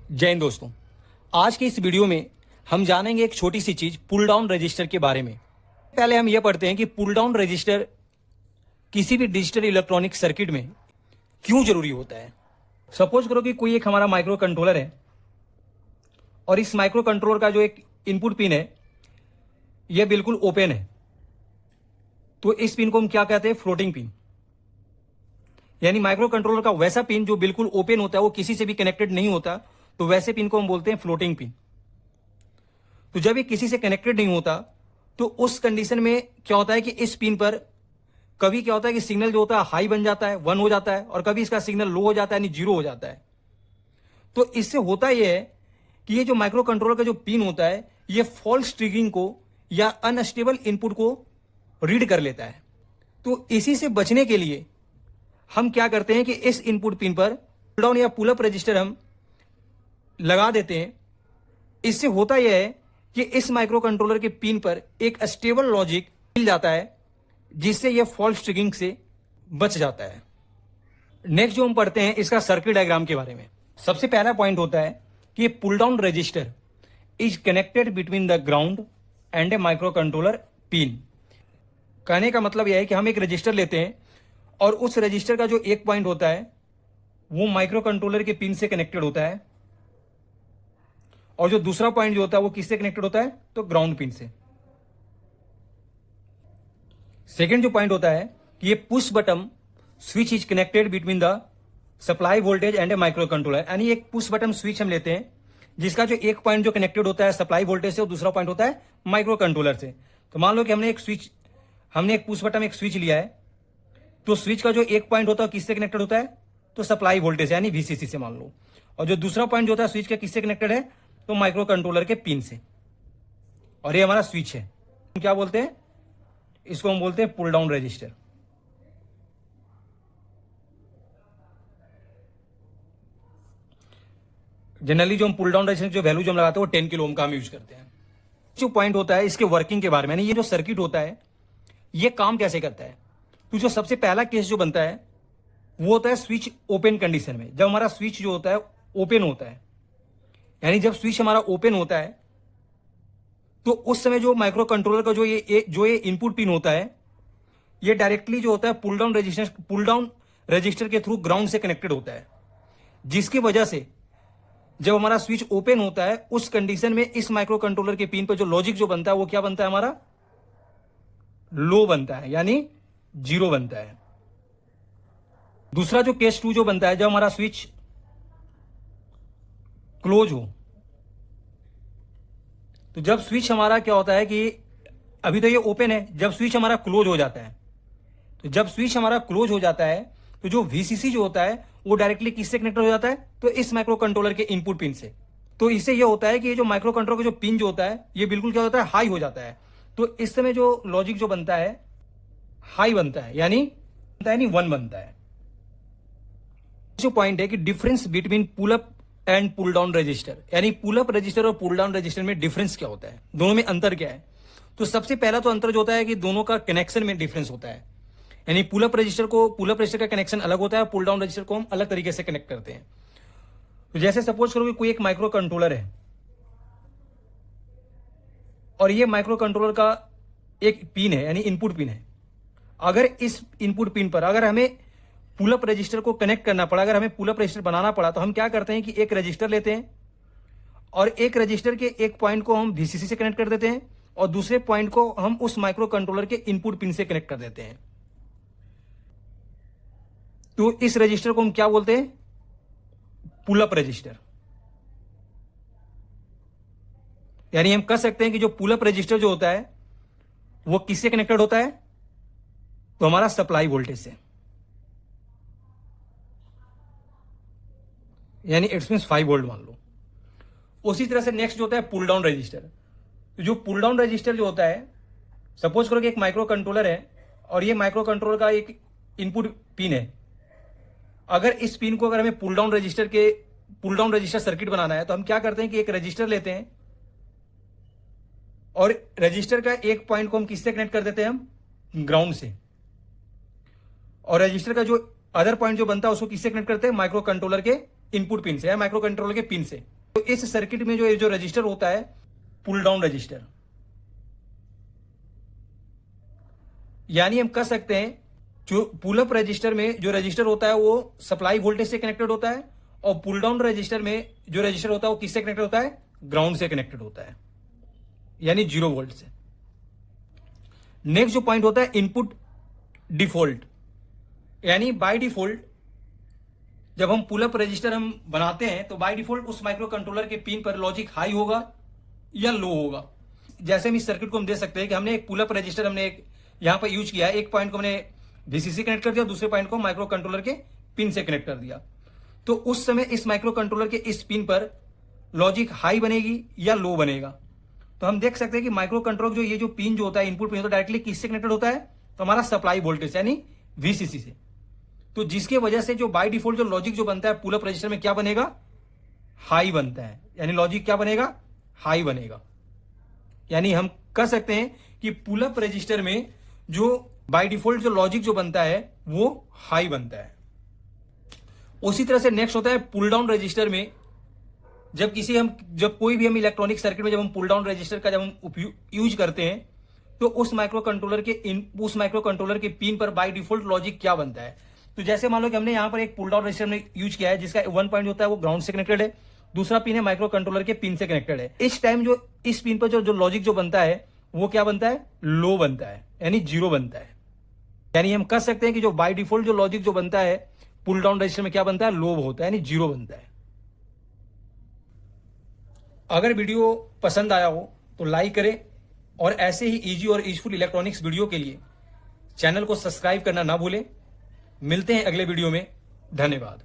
जय हिंद दोस्तों। आज के इस वीडियो में हम जानेंगे एक छोटी सी चीज पुल डाउन रजिस्टर के बारे में। पहले हम यह पढ़ते हैं कि पुल डाउन रजिस्टर किसी भी डिजिटल इलेक्ट्रॉनिक सर्किट में क्यों जरूरी होता है। सपोज करो कि कोई एक हमारा माइक्रो कंट्रोलर है और इस माइक्रो कंट्रोलर का जो एक इनपुट पिन है यह बिल्कुल ओपन है, तो इस पिन को हम क्या कहते हैं, फ्लोटिंग पिन। यानी माइक्रो कंट्रोलर का वैसा पिन जो बिल्कुल ओपन होता है, वो किसी से भी कनेक्टेड नहीं होता, तो वैसे पिन को हम बोलते हैं फ्लोटिंग पिन। तो जब ये किसी से कनेक्टेड नहीं होता तो उस कंडीशन में क्या होता है कि इस पिन पर कभी क्या होता है कि सिग्नल जो होता है हाई बन जाता है, 1 हो जाता है, और कभी इसका सिग्नल लो हो जाता है यानी 0 हो जाता है। तो इससे होता यह है कि ये जो माइक्रो कंट्रोलर का जो पिन होता है ये फॉल्स ट्रिगरिंग को या अनस्टेबल इनपुट को रीड कर लेता है। तो इसी से बचने के लिए हम क्या करते हैं कि इस इनपुट पिन पर पुल डाउन या पुल अप रजिस्टर हम लगा देते हैं। इससे होता यह है कि इस माइक्रो कंट्रोलर के पिन पर एक स्टेबल लॉजिक मिल जाता है जिससे यह फॉल्स ट्रिगरिंग से बच जाता है। नेक्स्ट जो हम पढ़ते हैं इसका सर्किट डायग्राम के बारे में। सबसे पहला पॉइंट होता है कि pull down resistor is connected between the ground and a microcontroller pin. कहने का मतलब यह है कि हम एक रजिस्टर लेते हैं और उस रजिस्टर का जो एक पॉइंट होता है वो माइक्रो कंट्रोलर के पिन से कनेक्टेड होता है, और जो दूसरा पॉइंट जो होता है वो किससे कनेक्टेड होता है, तो ग्राउंड पिन से। सेकेंड जो पॉइंट होता है कि ये push button switch is connected between the supply voltage and a micro controller. यानी एक पुश बटन स्विच हम लेते हैं जिसका जो एक पॉइंट जो कनेक्टेड होता है सप्लाई वोल्टेज से और दूसरा पॉइंट होता है माइक्रो कंट्रोलर से। तो मान लो कि हमने एक पुश बटन एक स्विच लिया है, तो स्विच का जो एक पॉइंट होता है किससे कनेक्टेड होता है, तो सप्लाई वोल्टेज यानी वीसीसी से मान लो, और जो दूसरा पॉइंट जो होता है स्विच का किससे कनेक्टेड है, तो माइक्रो कंट्रोलर के पिन से। और ये हमारा स्विच है, हम क्या बोलते हैं, इसको हम बोलते हैं पुल डाउन रजिस्टर। जनरली जो हम पुल डाउन रजिस्टर जो वैल्यू जो हम लगाते हैं वो 10 किलो ओम का हम यूज करते हैं। जो पॉइंट होता है इसके वर्किंग के बारे में, यानी ये जो सर्किट होता है ये काम कैसे करता है। तो जो सबसे पहला केस जो बनता है वो होता है स्विच ओपन कंडीशन में। जब हमारा स्विच जो होता है ओपन होता है, यानी जब स्विच हमारा ओपन होता है तो उस समय जो माइक्रो कंट्रोलर का जो ये इनपुट पिन होता है ये डायरेक्टली जो होता है पुल डाउन रजिस्टर के थ्रू ग्राउंड से कनेक्टेड होता है, जिसकी वजह से जब हमारा स्विच ओपन होता है उस कंडीशन में इस माइक्रो कंट्रोलर के पिन पर जो लॉजिक जो बनता है वो क्या बनता है, हमारा लो बनता है यानी 0 बनता है। दूसरा जो केस 2 जो बनता है जब हमारा स्विच क्लोज हो, तो जब स्विच हमारा क्या होता है कि अभी तो ये ओपन है, जब स्विच हमारा क्लोज हो जाता है, तो जब स्विच हमारा क्लोज हो जाता है तो जो वीसीसी जो होता है वो डायरेक्टली किससे कनेक्ट हो जाता है, तो इस माइक्रो कंट्रोलर के इनपुट पिन से। तो इससे ये होता है कि ये जो माइक्रो कंट्रोलर का जो पिन जो होता है ये बिल्कुल क्या होता है, हाई हो जाता है। तो इस समय जो लॉजिक जो बनता है हाई बनता है यानी 1 बनता है। जो पॉइंट है कि difference between pull up and pull down resistor, यानी पुल अप रजिस्टर और पुल डाउन रजिस्टर में डिफरेंस क्या होता है, दोनों में अंतर क्या है। तो सबसे पहला तो अंतर जो होता है कि दोनों का कनेक्शन में डिफरेंस होता है। यानी पुल अप रजिस्टर का कनेक्शन अलग होता है, पुल डाउन रजिस्टर को हम अलग तरीके से कनेक्ट करते हैं। तो जैसे सपोज करो कि कोई एक माइक्रो कंट्रोलर है और ये माइक्रो कंट्रोलर का एक पिन है यानी इनपुट पिन है। अगर इस इनपुट पिन पर अगर हमें पुल अप रजिस्टर को कनेक्ट करना पड़ा, अगर हमें पुल अप रजिस्टर बनाना पड़ा, तो हम क्या करते हैं कि एक रजिस्टर लेते हैं और एक रजिस्टर के एक पॉइंट को हम वीसीसी से कनेक्ट कर देते हैं और दूसरे पॉइंट को हम उस माइक्रो कंट्रोलर के इनपुट पिन से कनेक्ट कर देते हैं। तो इस रजिस्टर को हम क्या बोलते हैं, पुल अप रजिस्टर। यानी हम कह सकते हैं कि जो पुल अप रजिस्टर जो होता है वो किससे कनेक्टेड होता है, तो हमारा सप्लाई वोल्टेज से, यानी इट्स मींस 5 वोल्ट मान लो। उसी तरह से नेक्स्ट जो होता है पुल डाउन रजिस्टर। तो जो पुल डाउन रजिस्टर जो होता है, सपोज करो कि एक माइक्रो कंट्रोलर है और ये माइक्रो कंट्रोलर का एक इनपुट पिन है। अगर इस पिन को अगर हमें पुल डाउन रजिस्टर सर्किट बनाना है तो हम क्या करते हैं कि एक रजिस्टर लेते हैं और रजिस्टर का एक पॉइंट को हम किससे कनेक्ट कर देते हैं, हम ग्राउंड से, और रजिस्टर का जो अदर पॉइंट जो बनता है उसको किससे कनेक्ट करते हैं, माइक्रो कंट्रोलर के इनपुट पिन से या माइक्रो कंट्रोलर के पिन से। तो इस सर्किट में जो रजिस्टर होता है पुल डाउन रजिस्टर, यानी हम कह सकते हैं जो पुल अप रजिस्टर में जो रजिस्टर होता है वो सप्लाई वोल्टेज से कनेक्टेड होता है, और पुल डाउन रजिस्टर में जो रजिस्टर होता है वो किससे कनेक्टेड होता है? ग्राउंड से कनेक्टेड होता है, यानी 0 वोल्ट से। नेक्स्ट जो पॉइंट होता है इनपुट डिफॉल्ट, यानी बाय डिफॉल्ट जब हम पुल अप रजिस्टर हम बनाते हैं तो बाय डिफॉल्ट उस माइक्रो कंट्रोलर के पिन पर लॉजिक हाई होगा या लो होगा। जैसे हम इस सर्किट को हम दे सकते हैं कि हमने एक पुल अप रजिस्टर हमने एक यहां पर यूज किया है, एक पॉइंट को हमने वीसीसी कनेक्ट कर दिया, दूसरे पॉइंट को माइक्रो कंट्रोलर के पिन से कनेक्ट कर दिया। तो उस समय इस माइक्रो कंट्रोलर के इस पिन पर लॉजिक हाई बनेगी या लो बनेगा। तो हम देख सकते हैं कि माइक्रो कंट्रोलर जो ये जो पिन जो होता है इनपुट पिन, तो डायरेक्टली किससे कनेक्टेड होता है? तो हमारा सप्लाई वोल्टेज यानी वीसीसी से। तो जिसके वजह से जो बाय डिफॉल्ट जो लॉजिक जो बनता है पुल अप रजिस्टर में क्या बनेगा? हाई बनता है, यानी लॉजिक क्या बनेगा? हाई बनेगा। यानी हम कह सकते हैं कि पुल अप रजिस्टर में जो बाय डिफॉल्ट जो लॉजिक जो बनता है वो हाई बनता है। उसी तरह से नेक्स्ट होता है पुल डाउन रजिस्टर में जब कोई भी हम इलेक्ट्रॉनिक सर्किट में जब हम पुल डाउन रजिस्टर का जब हम यूज करते हैं तो उस माइक्रो कंट्रोलर के पिन पर बाय डिफॉल्ट लॉजिक क्या बनता है? तो जैसे मान लो कि हमने यहां पर एक पुल डाउन रजिस्टर में यूज किया है जिसका 1 पॉइंट होता है वो ग्राउंड से कनेक्टेड है, दूसरा पिन है माइक्रो कंट्रोलर के पिन से कनेक्टेड है। इस टाइम जो इस पिन पर जो लॉजिक जो बनता है वो क्या बनता है? लो बनता है, यानी 0 बनता है। यानी हम कह सकते हैं कि जो बाय डिफॉल्ट जो लॉजिक जो बनता है पुल डाउन रजिस्टर में क्या बनता है? लो होता है, यानी 0 बनता है। अगर वीडियो पसंद आया हो तो लाइक करें, और ऐसे ही इजी और यूजफुल इलेक्ट्रॉनिक्स वीडियो के लिए चैनल को सब्सक्राइब करना ना भूलें। मिलते हैं अगले वीडियो में। धन्यवाद।